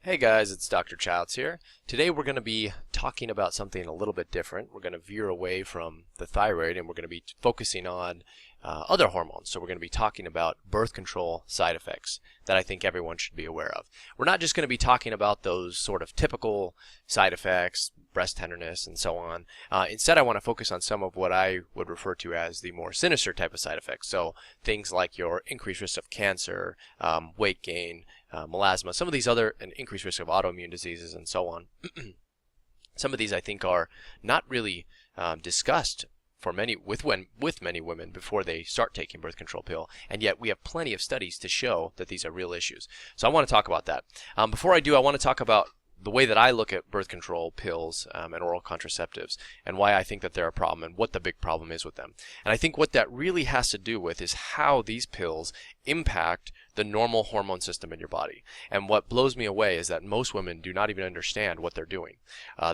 Hey guys, it's Dr. Childs here. Today we're going to be talking about something a little bit different. We're going to veer away from the thyroid and we're going to be focusing on other hormones. So we're going to be talking about birth control side effects that I think everyone should be aware of. We're not just going to be talking about those sort of typical side effects, breast tenderness and so on. Instead, I want to focus on some of what I would refer to as the more sinister type of side effects. So things like your increased risk of cancer, weight gain, melasma, some of these other, and increased risk of autoimmune diseases and so on. Some of these I think are not really discussed for many with many women before they start taking birth control pill, and yet we have plenty of studies to show that these are real issues. So I want to talk about that. Before I do, I want to talk about the way that I look at birth control pills and oral contraceptives and why I think that they're a problem and what the big problem is with them. And I think what that really has to do with is how these pills impact the normal hormone system in your body. And what blows me away is that most women do not even understand what they're doing.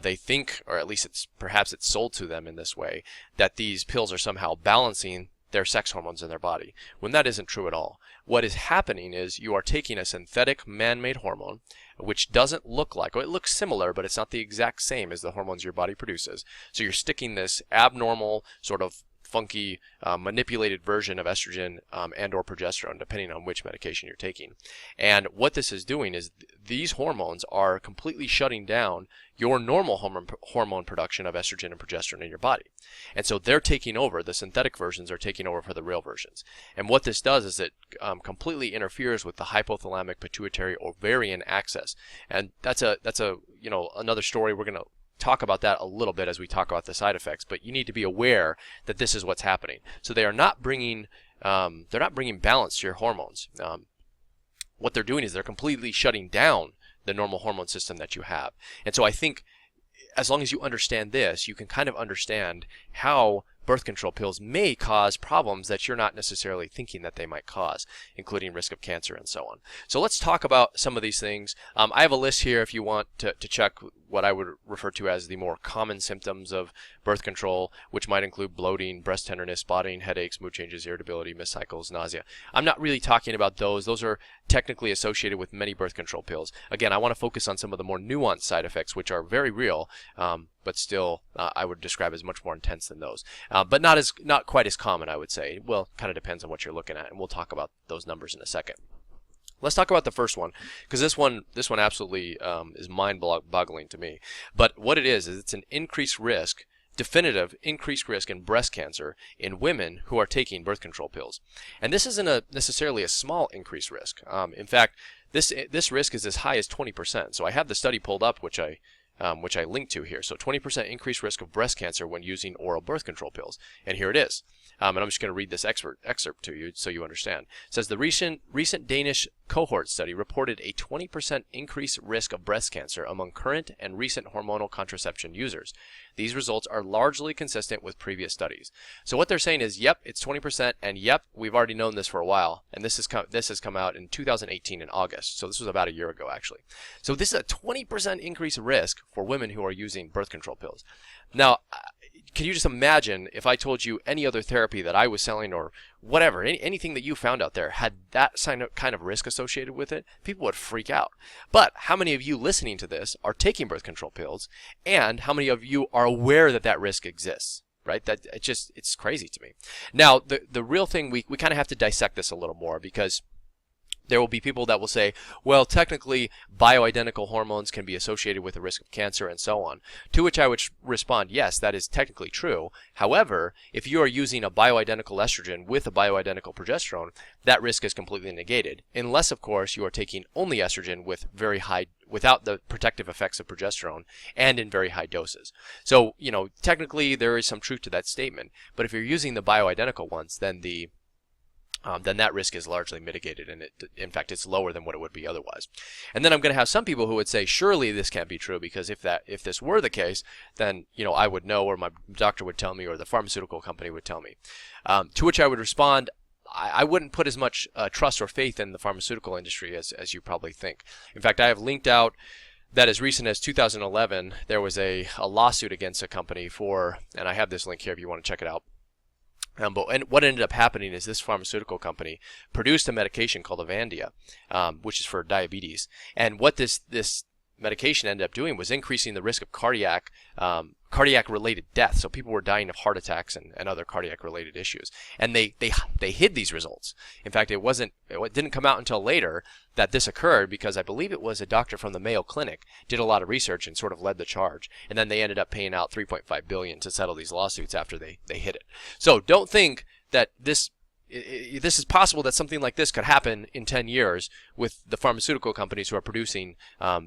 They think, or at least perhaps it's sold to them in this way, that these pills are somehow balancing their sex hormones in their body, when that isn't true at all. What is happening is you are taking a synthetic man-made hormone, which doesn't look like, well, it looks similar, but it's not the exact same as the hormones your body produces. So you're sticking this abnormal, sort of funky, manipulated version of estrogen and or progesterone, depending on which medication you're taking. And what this is doing is these hormones are completely shutting down your normal hormone production of estrogen and progesterone in your body. And so they're taking over, the synthetic versions are taking over for the real versions. And what this does is it completely interferes with the hypothalamic pituitary ovarian axis. And that's another story. We're going to talk about that a little bit as we talk about the side effects, but you need to be aware that this is what's happening. So they are not bringing balance to your hormones. What they're doing is they're completely shutting down the normal hormone system that you have. And so I think as long as you understand this, you can kind of understand how birth control pills may cause problems that you're not necessarily thinking that they might cause, including risk of cancer and so on. So let's talk about some of these things. I have a list here if you want to check what I would refer to as the more common symptoms of birth control, which might include bloating, breast tenderness, spotting, headaches, mood changes, irritability, missed cycles, nausea. I'm not really talking about those. Those are technically associated with many birth control pills. Again, I want to focus on some of the more nuanced side effects, which are very real, but still I would describe as much more intense than those. But not quite as common, I would say. Well, kind of depends on what you're looking at, and we'll talk about those numbers in a second. Let's talk about the first one, because this one absolutely is mind-boggling to me. But what it is it's an increased risk, definitive increased risk in breast cancer in women who are taking birth control pills. And this isn't necessarily a small increased risk. In fact, this risk is as high as 20%. So I have the study pulled up, which I linked to here. So 20% increased risk of breast cancer when using oral birth control pills. And here it is. And I'm just going to read this excerpt to you so you understand. It says the recent Danish cohort study reported a 20% increased risk of breast cancer among current and recent hormonal contraception users. These results are largely consistent with previous studies. So what they're saying is, yep, it's 20%, and yep, we've already known this for a while. And this has come out in 2018 in August. So this was about a year ago, actually. So this is a 20% increased risk for women who are using birth control pills. Now, can you just imagine if I told you any other therapy that I was selling or whatever, anything that you found out there had that kind of risk associated with it? People would freak out. But how many of you listening to this are taking birth control pills, and how many of you are aware that that risk exists? Right? That it's crazy to me. Now, the real thing, we kind of have to dissect this a little more, because there will be people that will say, well, technically, bioidentical hormones can be associated with the risk of cancer and so on. To which I would respond, yes, that is technically true. However, if you are using a bioidentical estrogen with a bioidentical progesterone, that risk is completely negated. Unless, of course, you are taking only estrogen with without the protective effects of progesterone and in very high doses. So, technically there is some truth to that statement. But if you're using the bioidentical ones, then that risk is largely mitigated, and in fact, it's lower than what it would be otherwise. And then I'm going to have some people who would say, surely this can't be true, because if this were the case, then I would know, or my doctor would tell me, or the pharmaceutical company would tell me. To which I would respond, I wouldn't put as much trust or faith in the pharmaceutical industry as you probably think. In fact, I have linked out that as recent as 2011, there was a lawsuit against a company and I have this link here if you want to check it out. But what ended up happening is this pharmaceutical company produced a medication called Avandia, which is for diabetes. And what this medication ended up doing was increasing the risk of cardiac-related death. So people were dying of heart attacks and other cardiac-related issues. And they hid these results. In fact, it didn't come out until later that this occurred, because I believe it was a doctor from the Mayo Clinic did a lot of research and sort of led the charge. And then they ended up paying out $3.5 billion to settle these lawsuits after they hid it. So don't think that this is possible, that something like this could happen in 10 years with the pharmaceutical companies who are producing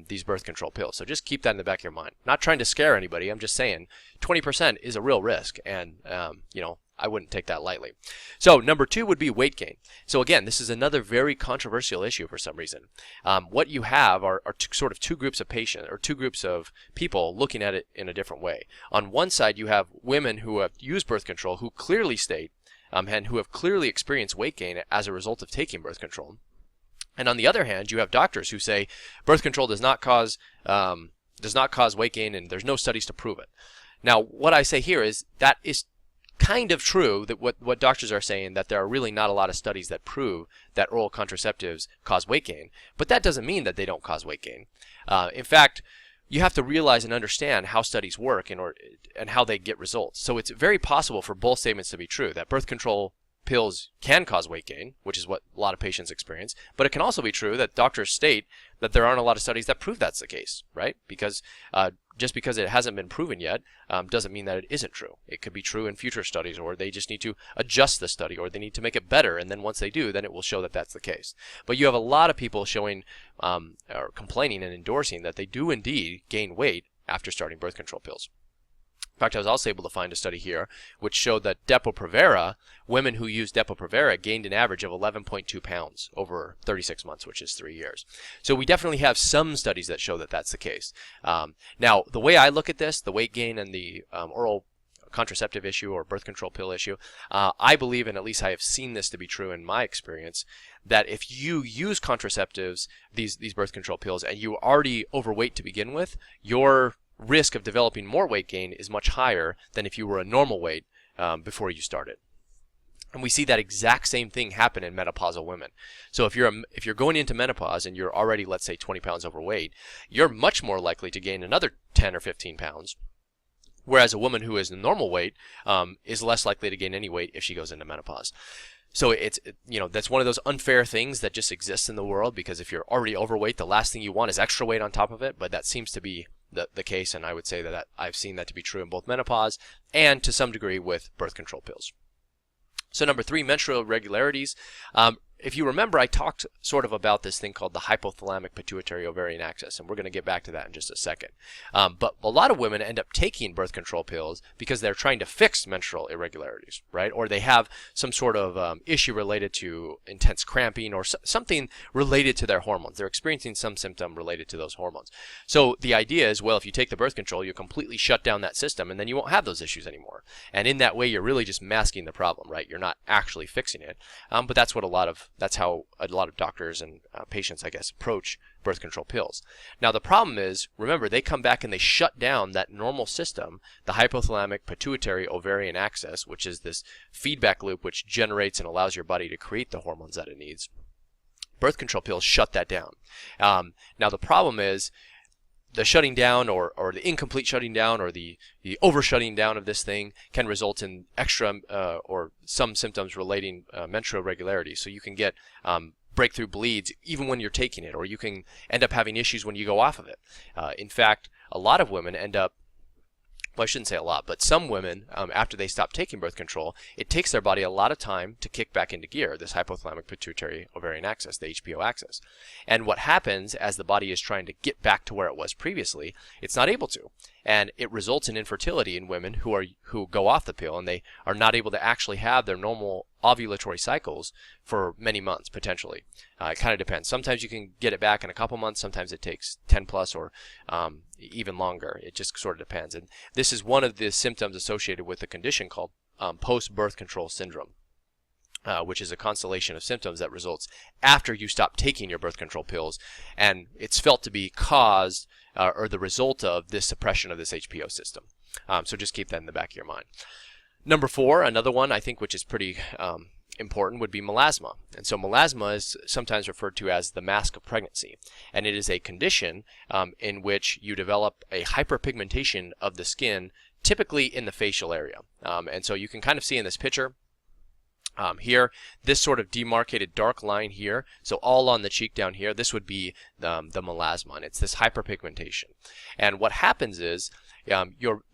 these birth control pills. So just keep that in the back of your mind. Not trying to scare anybody. I'm just saying 20% is a real risk, and I wouldn't take that lightly. So number 2 would be weight gain. So again, this is another very controversial issue for some reason. What you have are sort of two groups of patients, or two groups of people looking at it in a different way. On one side, you have women who have used birth control who clearly state and who have clearly experienced weight gain as a result of taking birth control. And on the other hand, you have doctors who say birth control does not cause weight gain, and there's no studies to prove it. Now, what I say here is that is kind of true, that what doctors are saying, that there are really not a lot of studies that prove that oral contraceptives cause weight gain, but that doesn't mean that they don't cause weight gain. In fact, you have to realize and understand how studies work and how they get results. So it's very possible for both statements to be true, that birth control pills can cause weight gain, which is what a lot of patients experience, but it can also be true that doctors state that there aren't a lot of studies that prove that's the case, right? Because just because it hasn't been proven yet doesn't mean that it isn't true. It could be true in future studies, or they just need to adjust the study, or they need to make it better, and then once they do, then it will show that that's the case. But you have a lot of people showing or complaining and endorsing that they do indeed gain weight after starting birth control pills. In fact, I was also able to find a study here which showed that Depo-Provera, women who used Depo-Provera gained an average of 11.2 pounds over 36 months, which is 3 years. So we definitely have some studies that show that that's the case. Now, the way I look at this, the weight gain and the oral contraceptive issue or birth control pill issue, I believe, and at least I have seen this to be true in my experience, that if you use contraceptives, these birth control pills, and you are already overweight to begin with, your risk of developing more weight gain is much higher than if you were a normal weight before you started. And we see that exact same thing happen in menopausal women. So if you're going into menopause and you're already, let's say, 20 pounds overweight, you're much more likely to gain another 10 or 15 pounds. Whereas a woman who is normal weight is less likely to gain any weight if she goes into menopause. So that's one of those unfair things that just exists in the world, because if you're already overweight, the last thing you want is extra weight on top of it. But that seems to be the case, and I would say that I've seen that to be true in both menopause and to some degree with birth control pills. So number 3, menstrual irregularities. If you remember, I talked sort of about this thing called the hypothalamic pituitary ovarian axis, and we're going to get back to that in just a second. But a lot of women end up taking birth control pills because they're trying to fix menstrual irregularities, right? Or they have some sort of issue related to intense cramping or something related to their hormones. They're experiencing some symptom related to those hormones. So the idea is, well, if you take the birth control, you completely shut down that system, and then you won't have those issues anymore. And in that way, you're really just masking the problem, right? You're not actually fixing it. But that's how a lot of doctors and patients, I guess, approach birth control pills. Now, the problem is, remember, they come back and they shut down that normal system, the hypothalamic pituitary ovarian axis, which is this feedback loop which generates and allows your body to create the hormones that it needs. Birth control pills shut that down. Now, the problem is, the shutting down or the incomplete shutting down or the over shutting down of this thing can result in extra or some symptoms relating menstrual irregularities. So you can get breakthrough bleeds even when you're taking it, or you can end up having issues when you go off of it. In fact, a lot of women end up, well, I shouldn't say a lot, but some women, after they stop taking birth control, it takes their body a lot of time to kick back into gear, this hypothalamic pituitary ovarian axis, the HPO axis. And what happens as the body is trying to get back to where it was previously, it's not able to. And it results in infertility in women who go off the pill, and they are not able to actually have their normal ovulatory cycles for many months, potentially. It kind of depends. Sometimes you can get it back in a couple months. Sometimes it takes 10 plus or even longer. It just sort of depends. And this is one of the symptoms associated with a condition called post-birth control syndrome, which is a constellation of symptoms that results after you stop taking your birth control pills. And it's felt to be caused or the result of this suppression of this HPO system. So just keep that in the back of your mind. Number 4, another one I think which is pretty important would be melasma. And so melasma is sometimes referred to as the mask of pregnancy. And it is a condition in which you develop a hyperpigmentation of the skin, typically in the facial area. And so you can kind of see in this picture here, this sort of demarcated dark line here, so all on the cheek down here, this would be the melasma, and it's this hyperpigmentation. And what happens is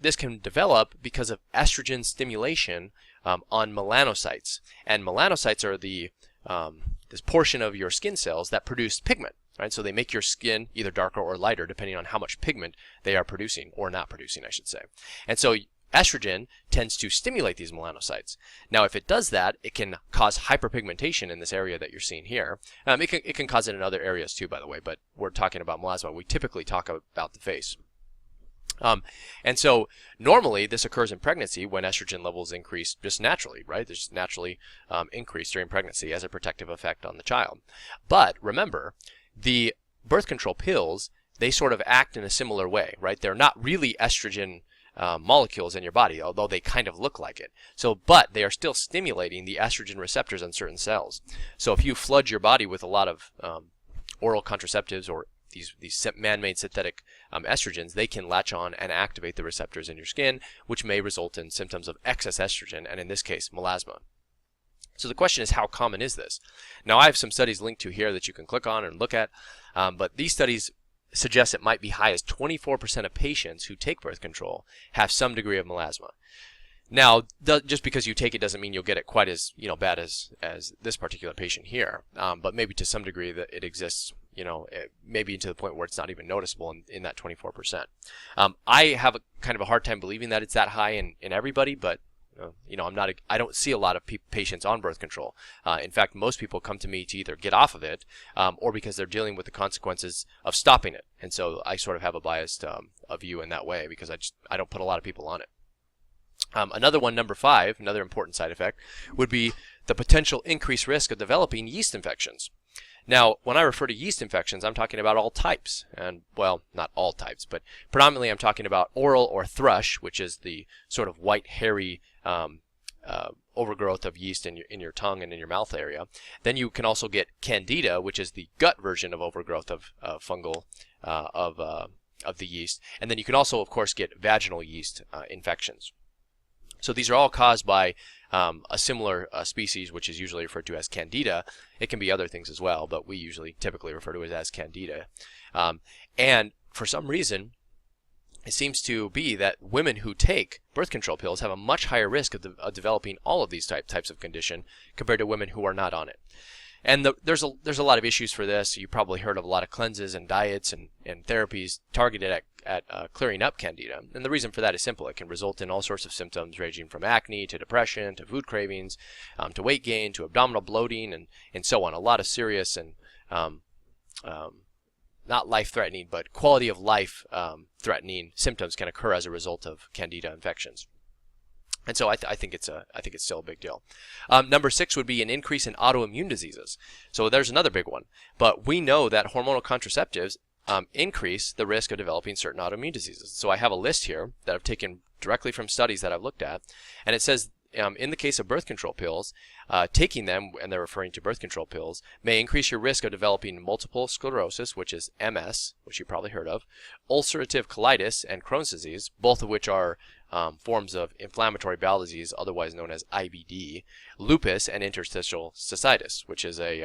this can develop because of estrogen stimulation on melanocytes. And melanocytes are this portion of your skin cells that produce pigment. Right? So they make your skin either darker or lighter depending on how much pigment they are producing, or not producing, I should say. And so estrogen tends to stimulate these melanocytes. Now, if it does that, it can cause hyperpigmentation in this area that you're seeing here. It can cause it in other areas too, by the way, but we're talking about melasma. We typically talk about the face. And so normally this occurs in pregnancy when estrogen levels increase just naturally, right? They just naturally increase during pregnancy as a protective effect on the child. But remember, the birth control pills, they sort of act in a similar way, right? They're not really estrogen molecules in your body, although they kind of look like it. But they are still stimulating the estrogen receptors on certain cells. So if you flood your body with a lot of oral contraceptives or these man-made synthetic estrogens, they can latch on and activate the receptors in your skin, which may result in symptoms of excess estrogen, and in this case, melasma. So the question is, how common is this? Now, I have some studies linked to here that you can click on and look at, but these studies suggest it might be high as 24% of patients who take birth control have some degree of melasma. Now, just because you take it doesn't mean you'll get it quite as bad as this particular patient here, but maybe to some degree that it exists, maybe to the point where it's not even noticeable in that 24%. I have kind of a hard time believing that it's that high in everybody, but I don't see a lot of patients on birth control. In fact, most people come to me to either get off of it or because they're dealing with the consequences of stopping it. And so I sort of have a biased view in that way because I don't put a lot of people on it. Another one, number 5, another important side effect, would be the potential increased risk of developing yeast infections. Now, when I refer to yeast infections, I'm talking about all types, and well, not all types, but predominantly I'm talking about oral or thrush, which is the sort of white, hairy overgrowth of yeast in your tongue and in your mouth area. Then you can also get Candida, which is the gut version of overgrowth of fungal of the yeast, and then you can also, of course, get vaginal yeast infections. So these are all caused by a similar species, which is usually referred to as Candida. It can be other things as well, but we typically refer to it as Candida. And for some reason, it seems to be that women who take birth control pills have a much higher risk of developing all of these types of condition compared to women who are not on it. And there's a lot of issues for this. You probably heard of a lot of cleanses and diets and therapies targeted at clearing up Candida. And the reason for that is simple. It can result in all sorts of symptoms ranging from acne to depression to food cravings to weight gain to abdominal bloating and so on. A lot of serious and not life-threatening but quality of life threatening symptoms can occur as a result of Candida infections. And so I think it's still a big deal. Number 6 would be an increase in autoimmune diseases. So there's another big one. But we know that hormonal contraceptives increase the risk of developing certain autoimmune diseases. So I have a list here that I've taken directly from studies that I've looked at, and it says in the case of birth control pills, taking them, and they're referring to birth control pills, may increase your risk of developing multiple sclerosis, which is MS, which you probably heard of, ulcerative colitis, and Crohn's disease, both of which are forms of inflammatory bowel disease, otherwise known as IBD, lupus, and interstitial cystitis, which is I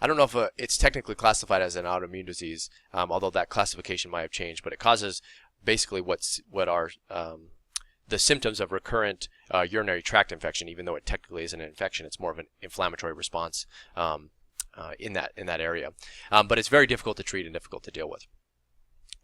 don't know if it's technically classified as an autoimmune disease, although that classification might have changed, but it causes basically what are the symptoms of recurrent urinary tract infection. Even though it technically isn't an infection, it's more of an inflammatory response in that area. But it's very difficult to treat and difficult to deal with.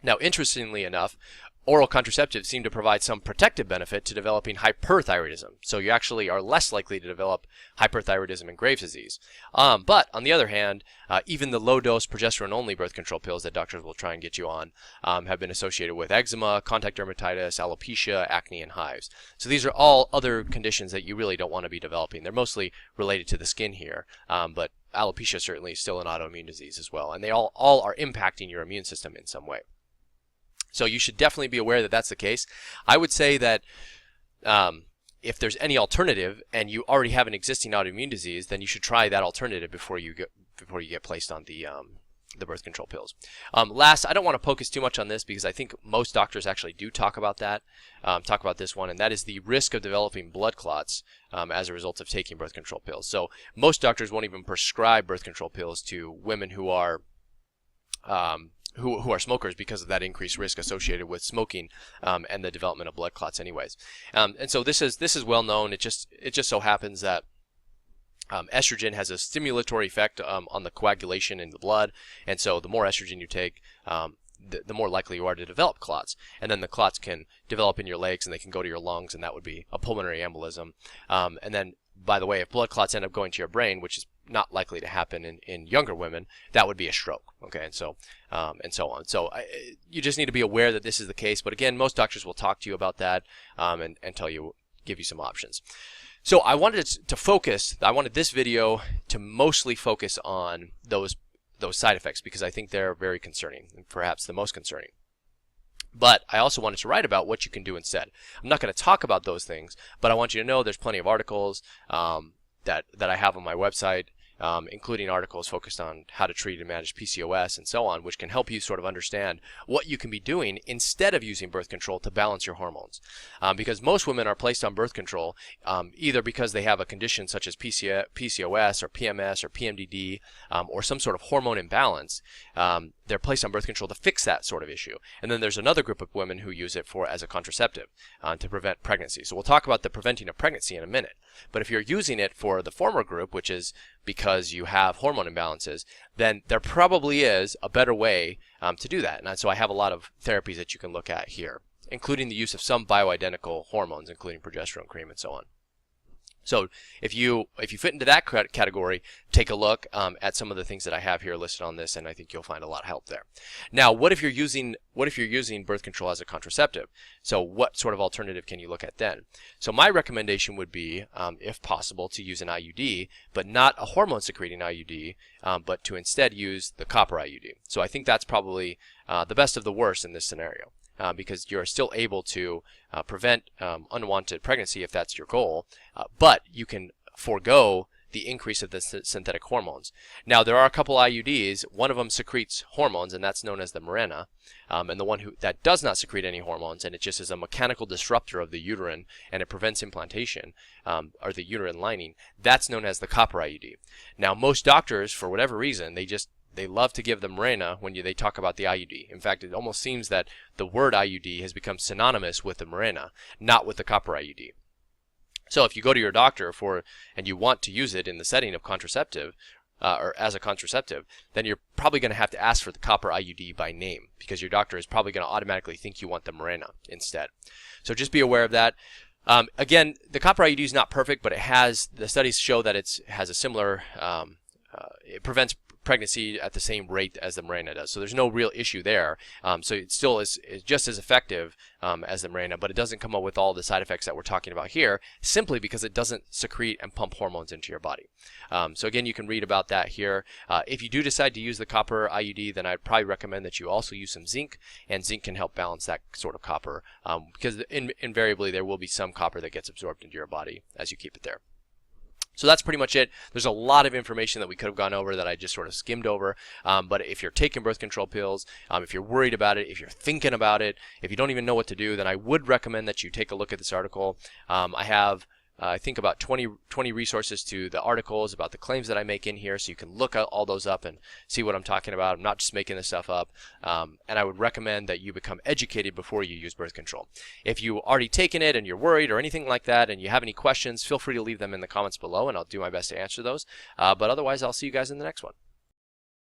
Now, interestingly enough, oral contraceptives seem to provide some protective benefit to developing hyperthyroidism. So you actually are less likely to develop hyperthyroidism and Graves' disease. But on the other hand, even the low-dose progesterone-only birth control pills that doctors will try and get you on have been associated with eczema, contact dermatitis, alopecia, acne, and hives. So these are all other conditions that you really don't want to be developing. They're mostly related to the skin here, but alopecia certainly is still an autoimmune disease as well. And they all are impacting your immune system in some way. So you should definitely be aware that that's the case. I would say that if there's any alternative and you already have an existing autoimmune disease, then you should try that alternative before you get placed on the birth control pills. Last, I don't want to focus too much on this because I think most doctors actually do talk about that, talk about this one, and that is the risk of developing blood clots as a result of taking birth control pills. So most doctors won't even prescribe birth control pills to women who are smokers because of that increased risk associated with smoking and the development of blood clots anyways. And so this is well known. It just so happens that estrogen has a stimulatory effect on the coagulation in the blood, and so the more estrogen you take, the more likely you are to develop clots. And then the clots can develop in your legs and they can go to your lungs, and that would be a pulmonary embolism. And then, by the way, if blood clots end up going to your brain, which is not likely to happen in younger women, that would be a stroke. Okay, and so on. So you just need to be aware that this is the case. But again, most doctors will talk to you about that and give you some options. So I wanted this video to mostly focus on those side effects because I think they're very concerning, and perhaps the most concerning. But I also wanted to write about what you can do instead. I'm not going to talk about those things, but I want you to know there's plenty of articles that I have on my website, including articles focused on how to treat and manage PCOS and so on, which can help you sort of understand what you can be doing instead of using birth control to balance your hormones. Because most women are placed on birth control either because they have a condition such as PCOS or PMS or PMDD or some sort of hormone imbalance. They're placed on birth control to fix that sort of issue. And then there's another group of women who use it as a contraceptive to prevent pregnancy. So we'll talk about the preventing of pregnancy in a minute. But if you're using it for the former group, which is because you have hormone imbalances, then there probably is a better way to do that. And so I have a lot of therapies that you can look at here, including the use of some bioidentical hormones, including progesterone cream and so on. So if you fit into that category, take a look at some of the things that I have here listed on this, and I think you'll find a lot of help there. Now, what if you're using birth control as a contraceptive? So what sort of alternative can you look at then? So my recommendation would be, if possible, to use an IUD, but not a hormone-secreting IUD, but to instead use the copper IUD. So I think that's probably the best of the worst in this scenario. Because you're still able to prevent unwanted pregnancy if that's your goal, but you can forego the increase of the synthetic hormones. Now, there are a couple IUDs. One of them secretes hormones, and that's known as the Mirena, and the one that does not secrete any hormones, and it just is a mechanical disruptor of the uterine, and it prevents implantation, or the uterine lining, that's known as the copper IUD. Now, most doctors, for whatever reason, they love to give the Mirena when they talk about the IUD. In fact, it almost seems that the word IUD has become synonymous with the Mirena, not with the copper IUD. So if you go to your doctor and you want to use it in the setting of contraceptive, or as a contraceptive, then you're probably going to have to ask for the copper IUD by name, because your doctor is probably going to automatically think you want the Mirena instead. So just be aware of that. Again, the copper IUD is not perfect, but the studies show that it has a similar, it prevents pregnancy at the same rate as the Mirena does. So there's no real issue there. So it still is just as effective as the Mirena, but it doesn't come up with all the side effects that we're talking about here, simply because it doesn't secrete and pump hormones into your body. So again, you can read about that here. If you do decide to use the copper IUD, then I'd probably recommend that you also use some zinc, and zinc can help balance that sort of copper, because invariably there will be some copper that gets absorbed into your body as you keep it there. So that's pretty much it. There's a lot of information that we could have gone over that I just sort of skimmed over. But if you're taking birth control pills, if you're worried about it, if you're thinking about it, if you don't even know what to do, then I would recommend that you take a look at this article. I have I think about 20 resources to the articles about the claims that I make in here, so you can look at all those up and see what I'm talking about. I'm not just making this stuff up. And I would recommend that you become educated before you use birth control. If you already taken it and you're worried or anything like that and you have any questions, feel free to leave them in the comments below and I'll do my best to answer those. But otherwise, I'll see you guys in the next one.